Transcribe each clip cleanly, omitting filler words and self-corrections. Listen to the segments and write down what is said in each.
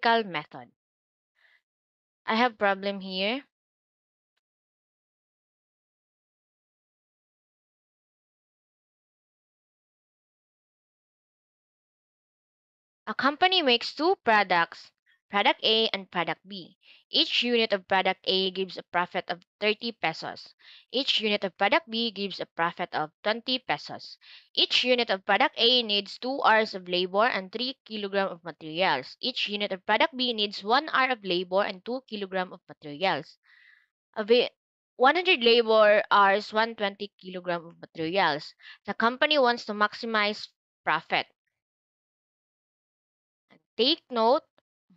numerical method. I have problem here. A company makes two products, product A and product B. Each unit of product A gives a profit of 30 pesos. Each unit of product B gives a profit of 20 pesos. Each unit of product A needs 2 hours of labor and 3 kilograms of materials. Each unit of product B needs 1 hour of labor and 2 kilograms of materials. 100 labor hours, 120 kilograms of materials. The company wants to maximize profit. Take note,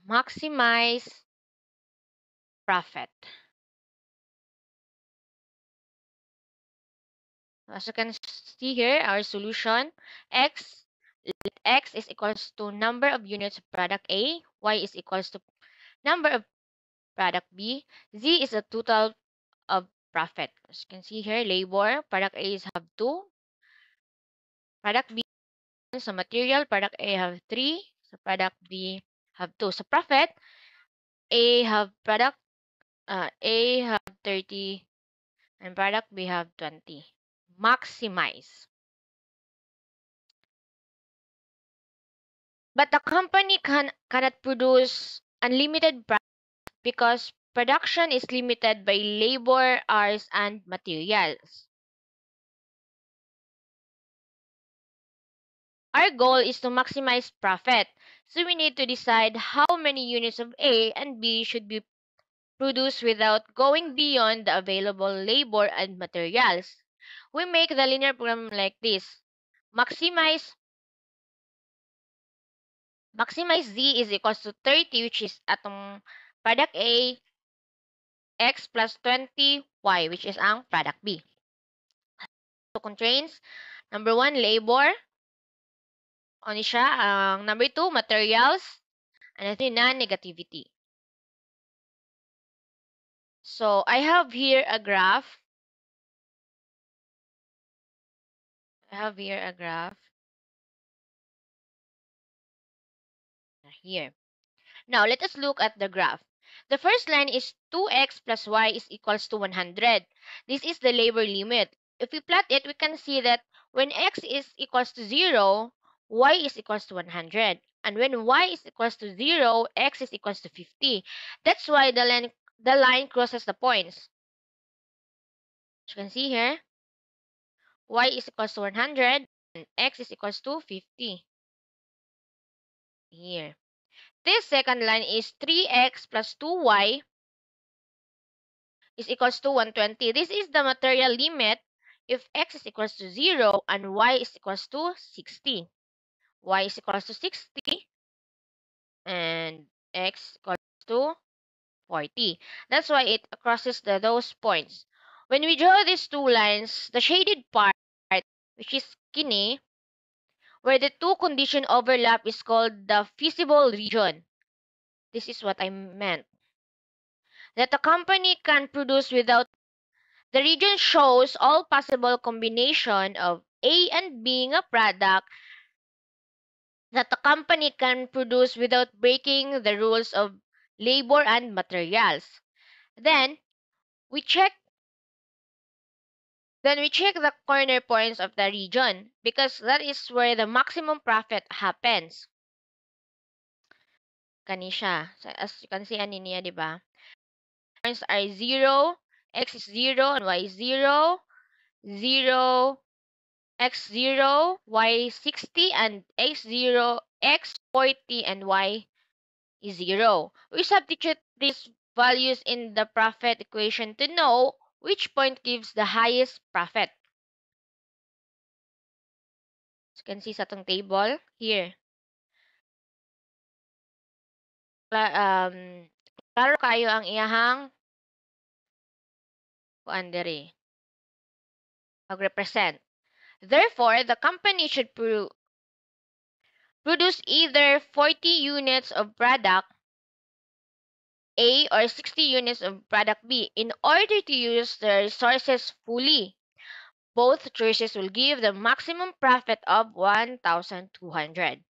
maximize profit. As you can see here, our solution, let x is equals to number of units of product A, y is equals to number of product B, z is the total of profit. As you can see here, labor, product A is have 2, product B, so material, product A have 3, so product B have 2. So profit, A have 30, and product B have 20. Maximize. But the company cannot produce unlimited product because production is limited by labor, hours, and materials. Our goal is to maximize profit, so we need to decide how many units of A and B should be produced without going beyond the available labor and materials. We make the linear program like this. Maximize Z is equals to 30, which is atong product A, x plus 20, y, which is ang product B. So, constraints, number 1, labor. Ano siya? Number 2, materials. And 3, non-negativity. So, I have here a graph. Here. Now, let us look at the graph. The first line is 2x plus y is equals to 100. This is the labor limit. If we plot it, we can see that when x is equals to 0, y is equals to 100. And when y is equals to 0, x is equals to 50. That's why the line crosses the points. As you can see here, y is equals to 100 and x is equals to 50. Here. This second line is 3x plus 2y is equals to 120. This is the material limit if x is equals to 0 and y is equals to 60. Y is equals to 60 and x equals to 40. That's why it crosses those points. When we draw these two lines, the shaded part, which is skinny, where the two conditions overlap, is called the feasible region. This is what I meant. That a company can produce without. The region shows all possible combination of A and B being a product that the company can produce without breaking the rules of labor and materials. Then we check the corner points of the region because that is where the maximum profit happens. Kani siya. So, as you can see, ani niya, di ba? Points are 0, x is 0, and y is 0, 0, x0, y60, and x0, x40, and y is 0. We substitute these values in the profit equation to know which point gives the highest profit. So, you can see sa itong table here. Klaro kayo ang iyahang kuan diri mag-represent. Therefore, the company should produce either 40 units of product A or 60 units of product B in order to use the resources fully. Both choices will give the maximum profit of 1,200.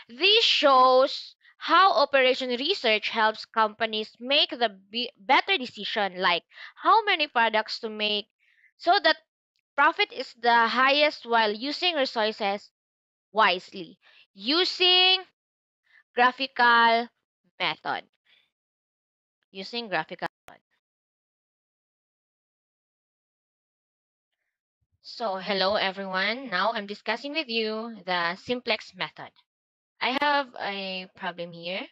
This shows how operation research helps companies make the better decision, like how many products to make so that profit is the highest while using resources wisely. Using graphical method. Using graphical method. So, hello everyone. Now I'm discussing with you the simplex method. I have a problem here.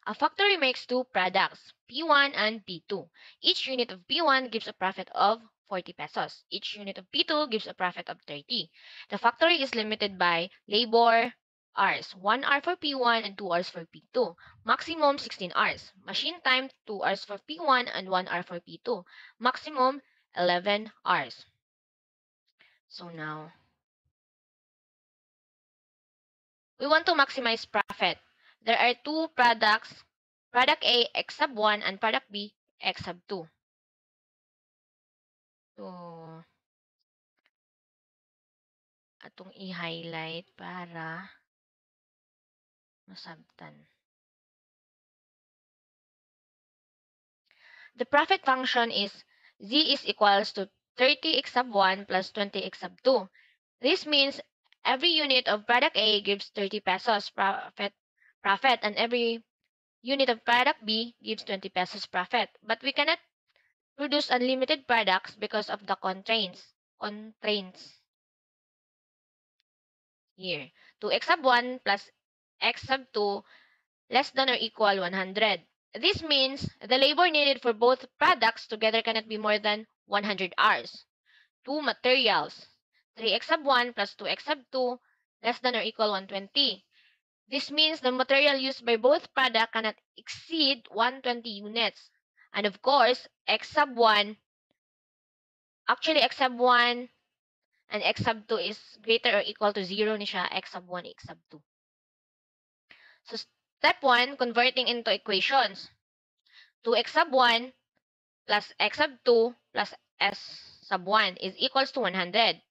A factory makes two products, P1 and P2. Each unit of P1 gives a profit of 40 pesos. Each unit of P2 gives a profit of 30. The factory is limited by labor hours, 1 hour for P1 and 2 hours for P2. Maximum 16 hours. Machine time 2 hours for P1 and 1 hour for P2. Maximum 11 hours. So now, we want to maximize profit. There are two products, product A X sub 1 and product B X sub 2. So, atong i-highlight para masabtan. The profit function is Z is equals to 30x sub 1 plus 20x sub 2. This means every unit of product A gives 30 pesos profit and every unit of product B gives 20 pesos profit. But we cannot produce unlimited products because of the constraints. Here. 2x sub 1 plus x sub 2 less than or equal 100. This means the labor needed for both products together cannot be more than 100 hours. 2 materials. 3x sub 1 plus 2x sub 2 less than or equal 120. This means the material used by both products cannot exceed 120 units. And of course, x sub 1, actually x sub 1 and x sub 2 is greater or equal to 0 ni siya, x sub 1, x sub 2. So step 1, converting into equations. 2x sub 1 plus x sub 2 plus s sub 1 is equals to 100.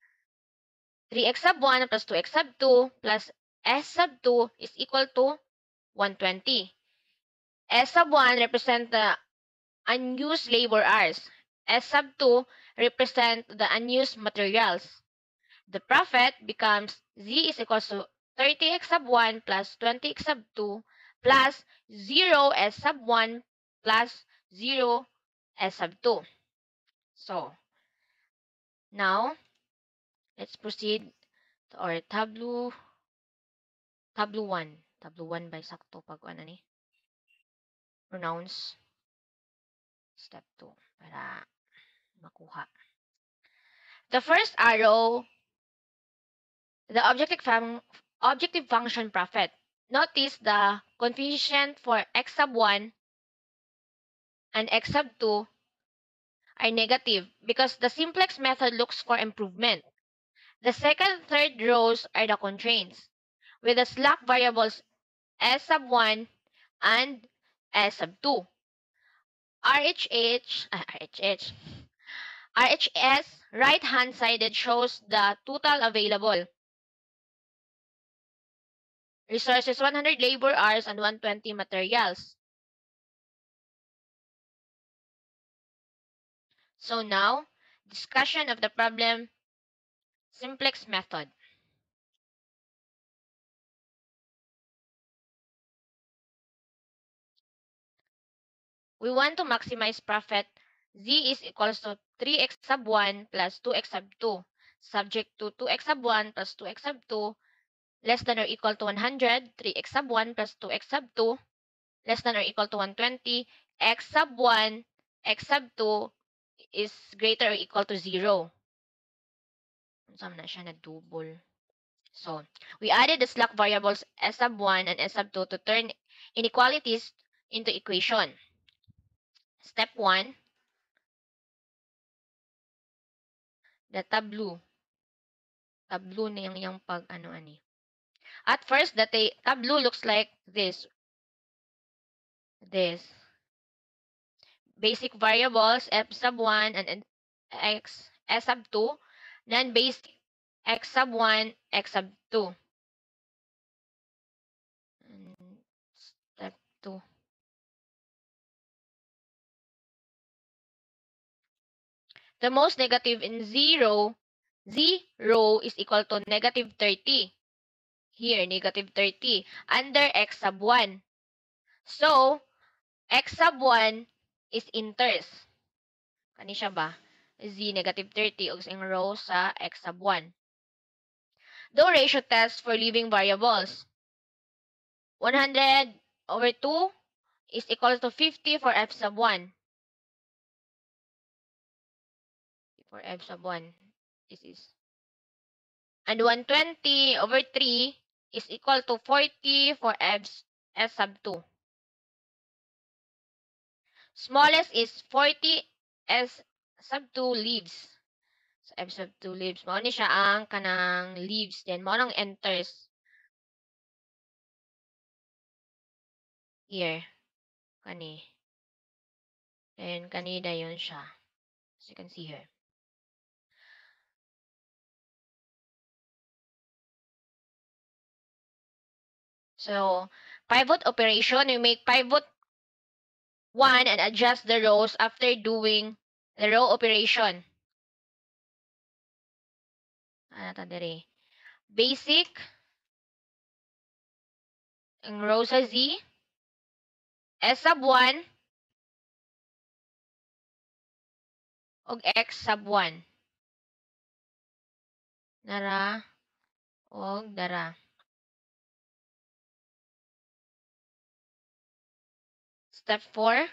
3x sub 1 plus 2x sub 2 plus s sub 2 is equal to 120. S sub 1 represent the unused labor hours. S sub 2 represent the unused materials. The profit becomes Z is equals to 30x sub 1 plus 20x sub 2 plus 0 S sub 1 plus 0 S sub 2. So, now, let's proceed to our tableau 1. Tableau 1 by sakto pag ano ni pronounce step 2 para makuha. The first arrow, the objective function profit. Notice the coefficient for x sub 1 and x sub 2 are negative because the simplex method looks for improvement. The second, third rows are the constraints with the slack variables s sub 1 and s sub 2. RHS right-hand sided shows the total available resources, 100 labor hours and 120 materials. So now, discussion of the problem simplex method. We want to maximize profit. Z is equals to 3x sub 1 plus 2x sub 2, subject to 2x sub 1 plus 2x sub 2 less than or equal to 100, 3x sub 1 plus 2x sub 2 less than or equal to 120, x sub 1, x sub 2 is greater or equal to 0. Saan na siya na-double? So, we added the slack variables s sub 1 and s sub 2 to turn inequalities into equation. Step 1, the tableau. Tableau na yung pag ano-ani. At first, the tableau looks like this. Basic variables, f sub 1 and x, s sub 2. Then basic x sub 1, x sub 2. And The most negative in 0 is equal to negative 30. Here, negative 30 under x sub 1. So, x sub 1 is integers. Kani siya ba? Z negative 30 ug ang row sa x sub 1. The ratio test for living variables. 100 over 2 is equal to 50 for f sub 1. For f sub 1, this is. And 120 over 3 is equal to 40 for f sub 2. Smallest is 40 s sub 2 leaves. So, f sub 2 leaves. Mao ni siya ang kanang leaves. Then, mao nang enters. Here. Kani. Then, kanida yun siya. As you can see here. So, pivot operation, we make pivot 1 and adjust the rows after doing the row operation. Ano ta diri? Basic. Ang row sa Z. S sub 1. Og X sub 1. Nara. Og dara. Step 4.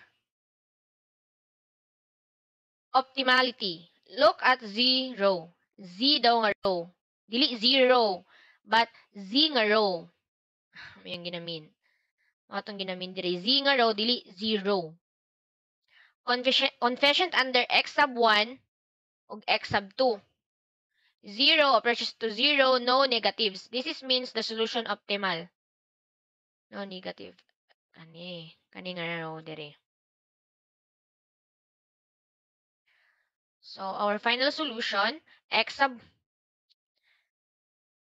Optimality. Look at Z row. Z daw nga row. Dili zero, but Z nga row. May yung ginamin. Matong ginamin diri. Z nga row, dili zero. Coefficient under x sub 1 ug x sub 2. 0 approaches to 0, no negatives. This is means the solution optimal. No negative. Kani nga row diri. So, our final solution, x sub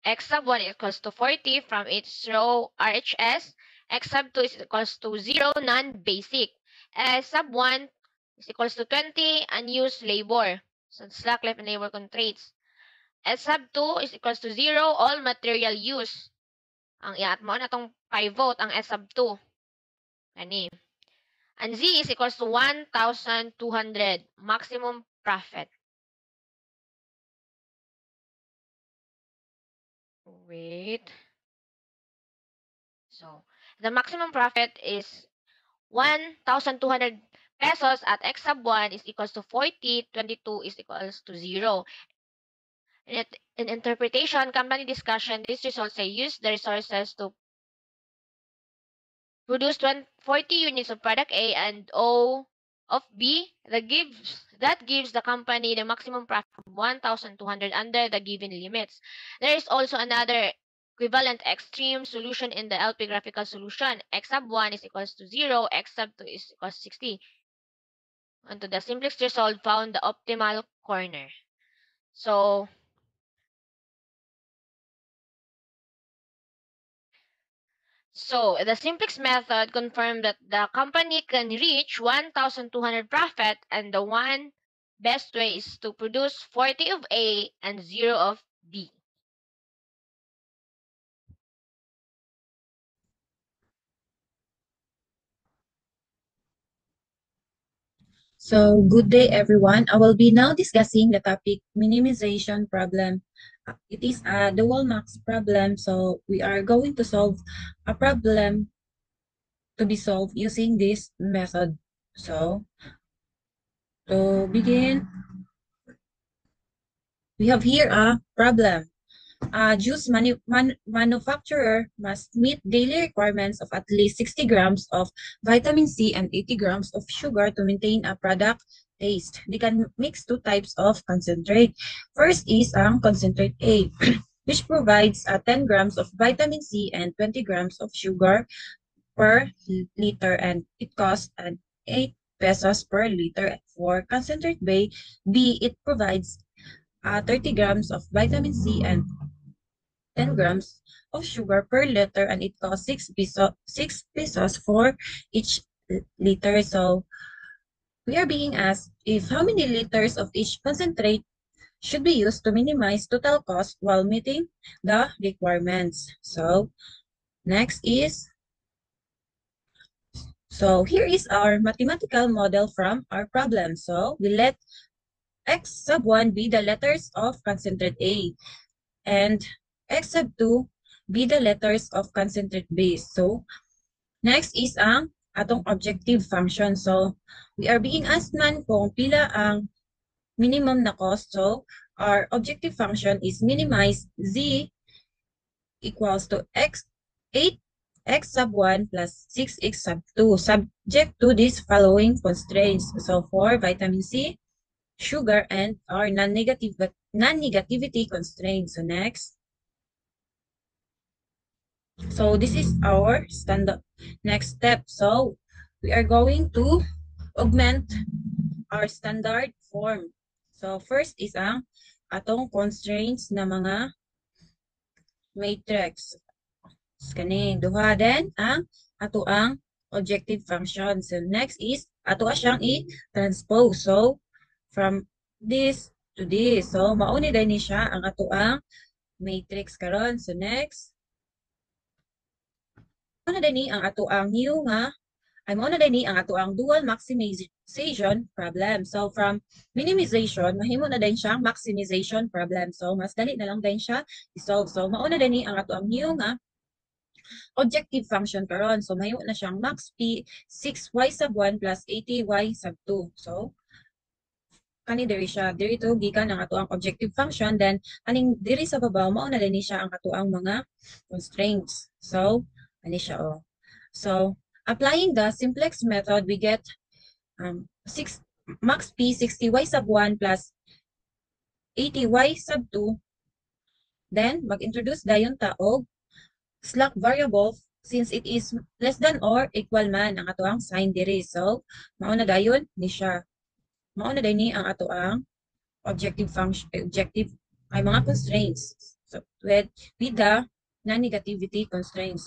1 equals to 40 from its row RHS. X sub 2 is equals to 0, non-basic. S sub 1 is equals to 20, unused labor. So, slack left and labor constraints. S sub 2 is equals to 0, all material use. Ang iat mo na tong pivot, ang S sub 2. Kani. And Z is equals to 1,200, maximum profit. Wait. So, the maximum profit is 1,200 pesos at x sub 1 is equals to 40, 22 is equals to 0. In interpretation, company discussion, these results say use the resources to produce 40 units of product A and O of B. That gives the company the maximum profit of 1,200 under the given limits. There is also another equivalent extreme solution in the LP graphical solution. X sub 1 is equals to 0, x sub 2 is equals to 60. And to the simplest result, found the optimal corner. So, the simplest method confirmed that the company can reach 1,200 profit, and the one best way is to produce 40 of A and 0 of B. So, good day everyone. I will be now discussing the topic minimization problem. It is a dual max problem, so we are going to solve a problem to be solved using this method. So, to begin, we have here a problem. A juice manufacturer must meet daily requirements of at least 60 grams of vitamin C and 80 grams of sugar to maintain a product taste. They can mix two types of concentrate. First is ang concentrate A, which provides 10 grams of vitamin C and 20 grams of sugar per liter, and it costs 8 pesos per liter. For concentrate B, it provides 30 grams of vitamin C and 10 grams of sugar per liter, and it costs 6 pesos for each liter. So we are being asked if how many liters of each concentrate should be used to minimize total cost while meeting the requirements. So next is, so here is our mathematical model from our problem. So we let x sub 1 be the letters of concentrate A and x sub 2 be the letters of concentrate B. So next is ang atong objective function. So we are being asked man kung pila ang minimum na cost. So our objective function is minimize z equals to x 8 x sub 1 plus 6x sub 2 subject to these following constraints. So for vitamin C, sugar, and our non-negativity constraints. So next. So this is our standard next step. So we are going to augment our standard form. So first is ang atong constraints na mga matrix. Kaning duha, then ang ato ang objective function. So next is ato siyang i-transpose. So from this to this. So mauni din ni siya ang ato ang matrix karon. So next, ano din ni ang ato ang new nga ay mo na din ang ato ang dual maximization problem. So from minimization, mahimo na din siyang maximization problem. So mas dali na lang din siya i-solve. So mao na din ang ato ang new nga objective function karon. So mahimo na siyang max p 6y sub 1 plus 80y sub 2. So kani diri siya, diri to gikan ang ato ang objective function, then aning diri sa babaw mao na din siya ang ato ang mga constraints. So ani siya oh. So applying the simplex method, we get 6 max p 60y sub 1 plus 80y sub 2. Then mag-introduce dayon ta og slack variable since it is less than or equal man ang ato ang sign diri. So mao na dayon ni siya. Mao na ni ang ato ang objective function, objective ay mga constraints. So with the non-negativity constraints.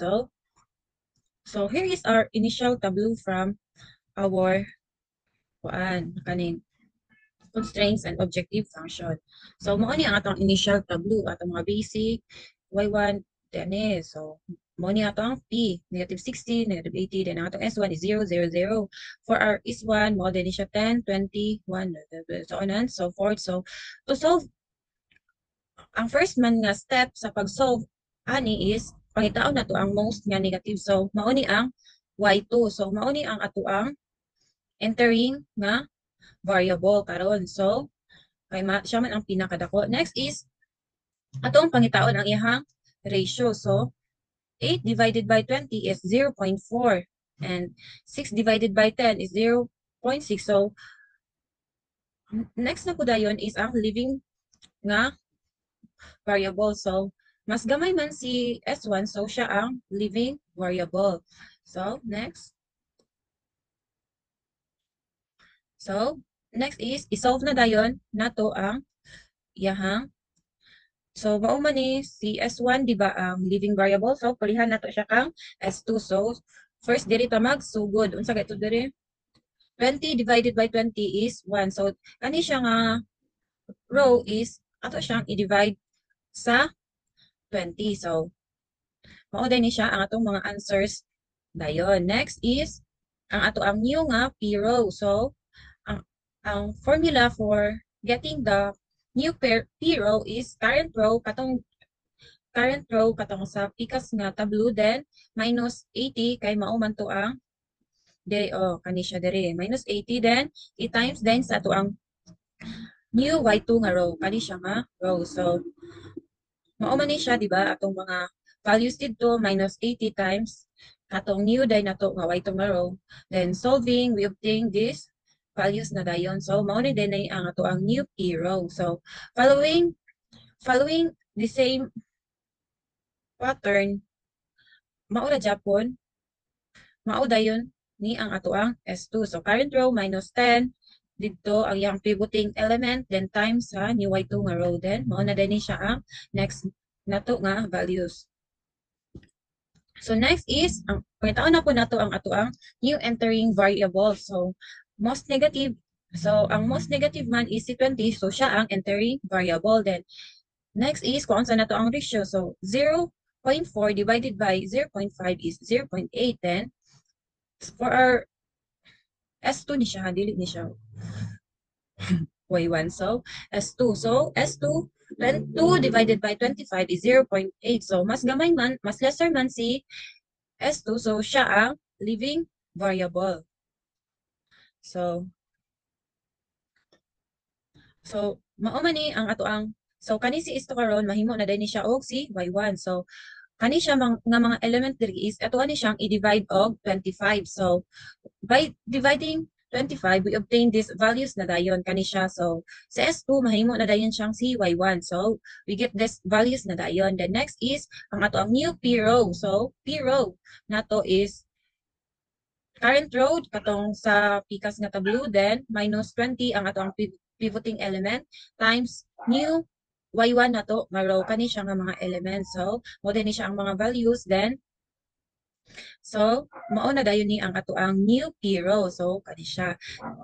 So here is our initial tableau from our kaning constraints and objective function. So mao ni ang atong initial tableau, atong mga basic y1 then so mao ni atong p negative 60, negative 80, then ang atong s1 is 0, 0, 0. For our s1 mao din siya 10, 20, 1, so on and so forth. So to solve ang first man nga step sa pag-solve ani is pangitaon nato ang most nga negative. So mao ni ang y2. So mao ni ang ato ang entering nga variable karon. So kay siya man ang pinakadako. Next is atong pangitaon ang iyang ratio. So 8 divided by 20 is 0.4 and 6 divided by 10 is 0.6. So next na po dayon is ang living nga variable. So mas gamay man si S1, so siya ang living variable. So next. So next is isolve na dayon nato ang iyahang. So mao man ni si S1 di ba ang living variable. So palihan nato siya kang S2. So first diri ta magsugod. Unsa kay to diri? 20 divided by 20 is 1. So kani siya nga row is ato siyang i-divide sa 20. So mao din ni siya ang atong mga answers dayon. Next is ang ato ang new nga p row. So ang formula for getting the new p row is current row katong sa pikas nga tableau, then minus 80 kay mao man to ang diri kani siya diri minus 80, then i-times din sa ato ang new y2 nga row kani siya nga row. So mao man ni siya di ba atong mga values dito minus 80 times atong new din nato nga y2 nga row, then solving we obtain this values na dayon. So mao ni din ang ato ang new p row. So following the same pattern, mao na Japon mao dayon ni ang ato ang S2. So current row minus 10 dito ang iyang pivoting element, then times sa new y2 nga row, then mao na din siya ang next nato nga values. So next is ang pangitaon na po nato ang ato ang new entering variable. So most negative. So, ang most negative man is si 20. So, siya ang entering variable. Then, next is kung saan na to ang ratio. So, 0.4 divided by 0.5 is 0.8. Then, for our S2 ni siya, dili ni siya y1. So, S2. So, S2, 2 divided by 25 is 0.8. So, mas gamay man, mas lesser man si S2. So, siya ang living variable. So, mao man ni ang ato ang kani si is to karon mahimo na din ni siya og si y1. So, kani siya nga mga element diri is ato ani siyang i-divide og 25. So, by dividing 25, we obtain these values na dayon kani siya. So, sa S2 mahimo na dayon siyang si y1. So, we get this values na dayon. The next is ang ato ang new P row. So, P row nato is current row katong sa pikas nga tablo, then minus 20 ang ato ang pivoting element times new y1 nato nga row kani siya nga mga elements. So, mo din ni siya ang mga values, then mao na dayon ni ang ato ang new P row. So, kani siya.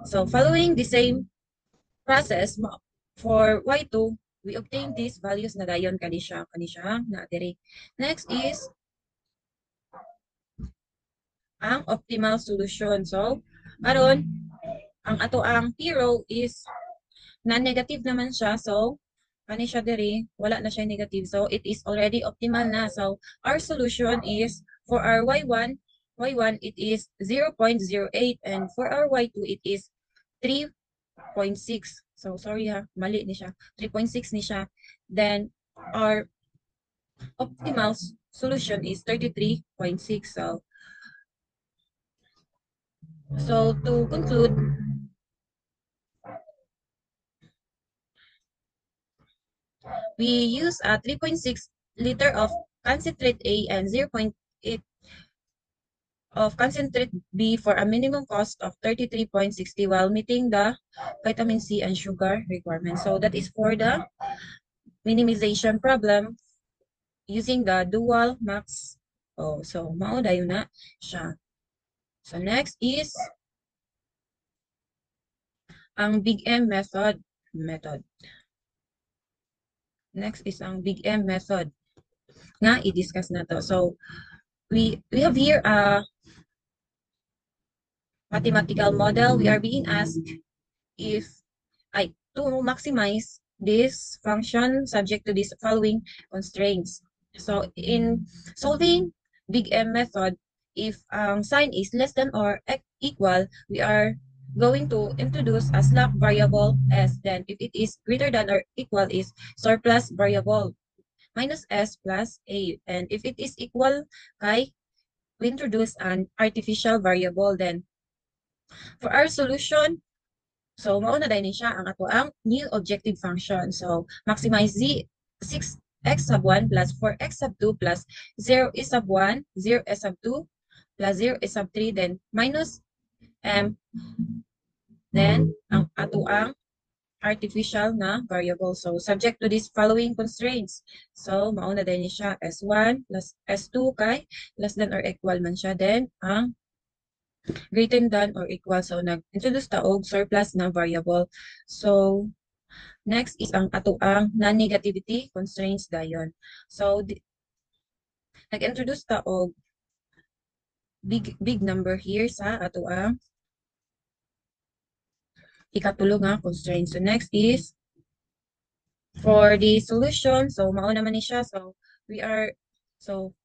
So, following the same process for y2, we obtain these values na dayon kani siya na diri. Next is ang optimal solution. So, aron ang ato ang P row is non-negative naman siya. So, kani siya diri, wala na siya negative. So, it is already optimal na. So, our solution is for our y1 it is 0.08, and for our y2 it is 3.6. So, sorry ha, mali ni siya. 3.6 ni siya. Then, our optimal solution is 33.6. So to conclude, we use a 3.6 liter of concentrate A and 0.8 of concentrate B for a minimum cost of 33.60 while meeting the vitamin C and sugar requirements. So that is for the minimization problem using the dual max. Oh, so mao dayon na siya. So next is ang Big M method. Next is ang Big M method nga i-discuss na to. So we have here a mathematical model. We are being asked if to maximize this function subject to these following constraints. So in solving Big M method, if sign is less than or equal, we are going to introduce a slack variable s. Then if it is greater than or equal is surplus variable minus s plus a. And if it is equal kay, we introduce an artificial variable. Then for our solution, so, mauna dahil siya ang ato ang new objective function. So, maximize z 6x sub 1 plus 4x sub 2 plus 0 is sub 1, 0 is sub 2 plus 0 is sub 3, then minus m, then ang ato ang artificial na variable. So, subject to these following constraints. So, mauna dahil siya s1 plus s2 kay less than or equal man siya. Then, ang greater than or equal. So, nag-introduce ta og surplus na variable. So, next is ang ato ang non-negativity constraints dayon. So, nag-introduce ta og big number here sa ato ang ikatulo nga constraint. So, next is for the solution. So, mao naman ni siya. So,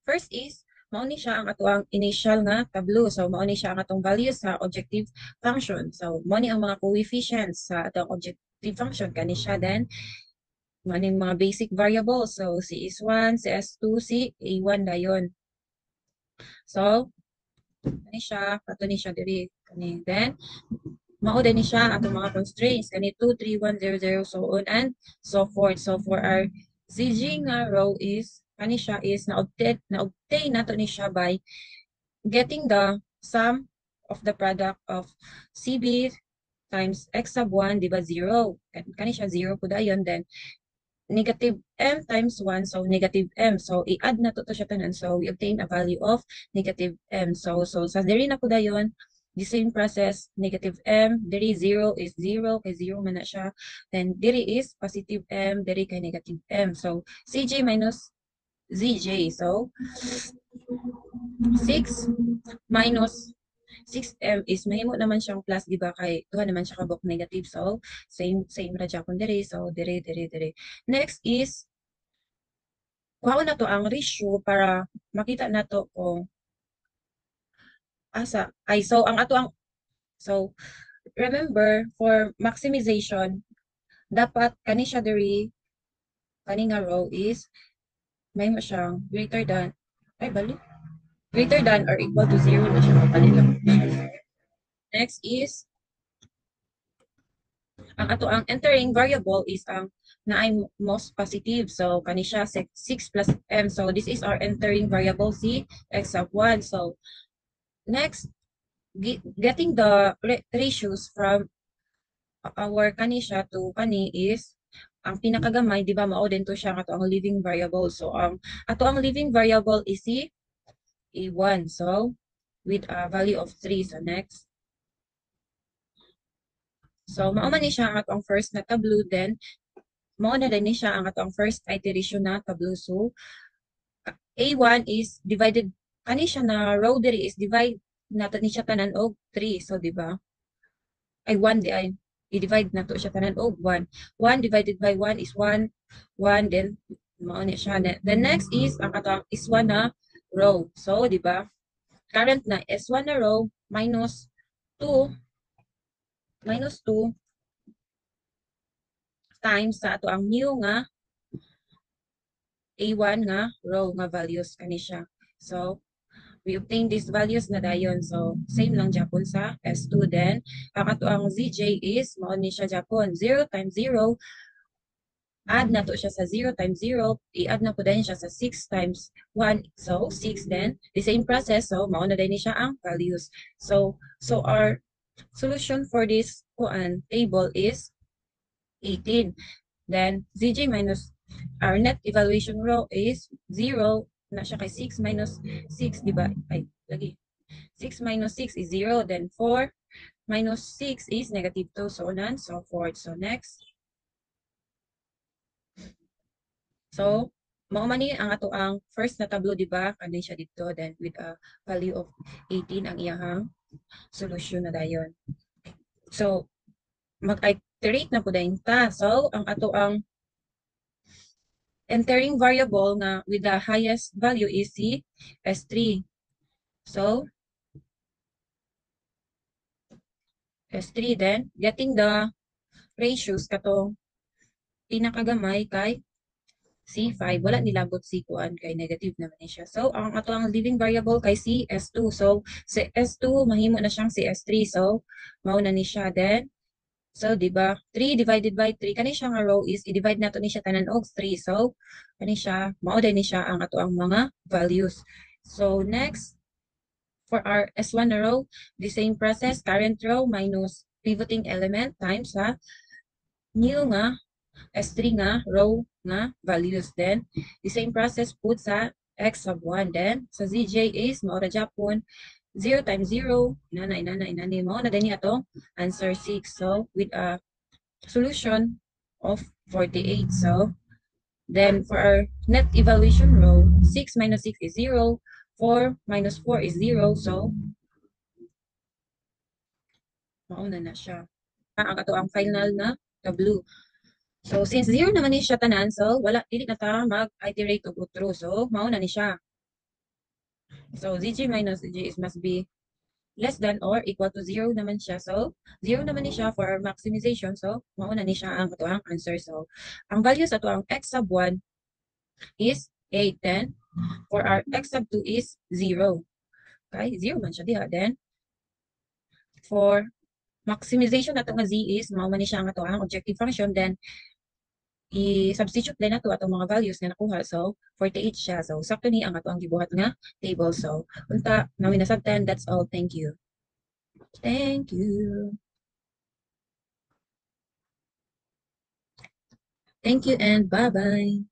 first is mao ni siya ang ato ang initial nga tableau. So, mao ni siya ang atong values sa objective function. So, mao ni ang mga coefficients sa atong objective function kani siya. Then, maning mga basic variables. So, si is1, si s2, si a1 dayon. So, kani siya, kato ni siya diri. Kani. Then, mao din ni siya atong mga constraints. Kani 2, 3, 1, 0, 0, so on and so forth. So, for our ZG nga row is, kani siya is na-obtain nato ni siya by getting the sum of the product of CB times x sub 1 di ba 0. Kani siya 0 po dayon. Then, negative m times 1, so negative m. So, i-add na to siya tanan. So, we obtain a value of negative m. So sa diri na po dayon, the same process, negative m, diri 0 is 0, kay 0 man na siya. Then, diri is positive m, diri kay negative m. So, Cj minus Zj. So, 6 minus 6m is mahimo naman siyang plus, di ba? Kay duha naman siya kabok negative. So, same ra Japon diri. So, diri. Next is, kuha na to ang ratio para makita na to kung asa. Ay, so, so, remember, for maximization, dapat kani siya diri, kani nga row is, may mo siyang greater than, ay, bali, greater than or equal to 0 na siya. Bali lang. Next is, ang ato ang entering variable is ang naay most positive. So, kani siya 6 plus m. So, this is our entering variable c, x of 1. So, next, getting the ratios from our kani siya to kani is, ang pinakagamay, di ba, mao din to siya ato ang living variable. So, ato ang living variable is si a1. So, with a value of 3. So, next. So, mao man ni siya ang ato ang first na tableau. Then, mao na din ni siya ang ato ang first iteration na tableau. So, A1 is divided, kani siya na row diri is divide nato ni siya tanan og 3. So, di ba? Ay, 1 di ay. I-divide nato siya tanan og 1. 1 divided by 1 is 1. 1, then, mao ni siya. The next is, ang ato ang S1 na row. So, di ba? Current na S1 na row minus 2 times sa ato ang new nga A1 nga row nga values kani siya. So, we obtain these values na dayon. So, same lang Japon sa S2. Then, ang ato ang ZJ is, mao ni siya Japon. 0 times 0, add na to siya sa 0 times 0, i-add na po din siya sa 6 times 1. So, 6 then, the same process. So, mao na din ni siya ang values. So our solution for this table is 18. Then, ZJ minus our net evaluation row is 0 na siya kay 6 minus 6, di ba? Ay, lagi. 6 minus 6 is 0. Then 4 minus 6 is negative 2. So on and so forth. So next. So, mao man ni ang ato ang first na tableau, di ba? Kanin siya dito. Then with a value of 18 ang iyahang solution na dayon. So, mag-iterate na po dayon ta. So, ang ato ang entering variable na with the highest value is si S3. So, S3 then, getting the ratios katong pinakagamay kay C5. Wala nilabot si kuan kay negative naman ni siya. So, ang ato ang living variable kay si S2. So, si S2, mahimo na siyang si S3. So, mao na ni siya. Then, so, di ba? 3 divided by 3. Kani siya nga row is, i-divide nato ni siya tanan og 3. So, kani siya, mao din ni siya ang ato ang mga values. So, next, for our S1 na row, the same process, current row minus pivoting element times sa new nga S3 nga row nga values. Then, the same process put sa x sub 1. Then, sa ZJ is, maura Japon, 0 times 0, inanay, mao na din atong answer 6. So, with a solution of 48. So, then for our net evaluation row, 6 minus 6 is 0, 4 minus 4 is 0. So, mauna na siya. Ang ato ang final na tableau. So, since 0 naman ni siya tanan, so, wala, dili na ta mag-iterate og utro. So, mauna ni siya. So, ZG minus ZG is must be less than or equal to 0 naman siya. So, 0 naman ni siya for maximization. So, mauna ni siya ang ato ang answer. So, ang values ato ang x sub 1 is 8. Then, for our x sub 2 is 0. Okay, 0 man siya diha. Then, for maximization nato nga z is, mauna ni siya ang ato ang objective function. Then, i-substitute din nato atong mga values nga nakuha. So, 48 siya. So, sakto ni ang ato ang gibuhat nga table. So, unta, nawin na sabtan. That's all. Thank you. Thank you. Thank you and bye-bye.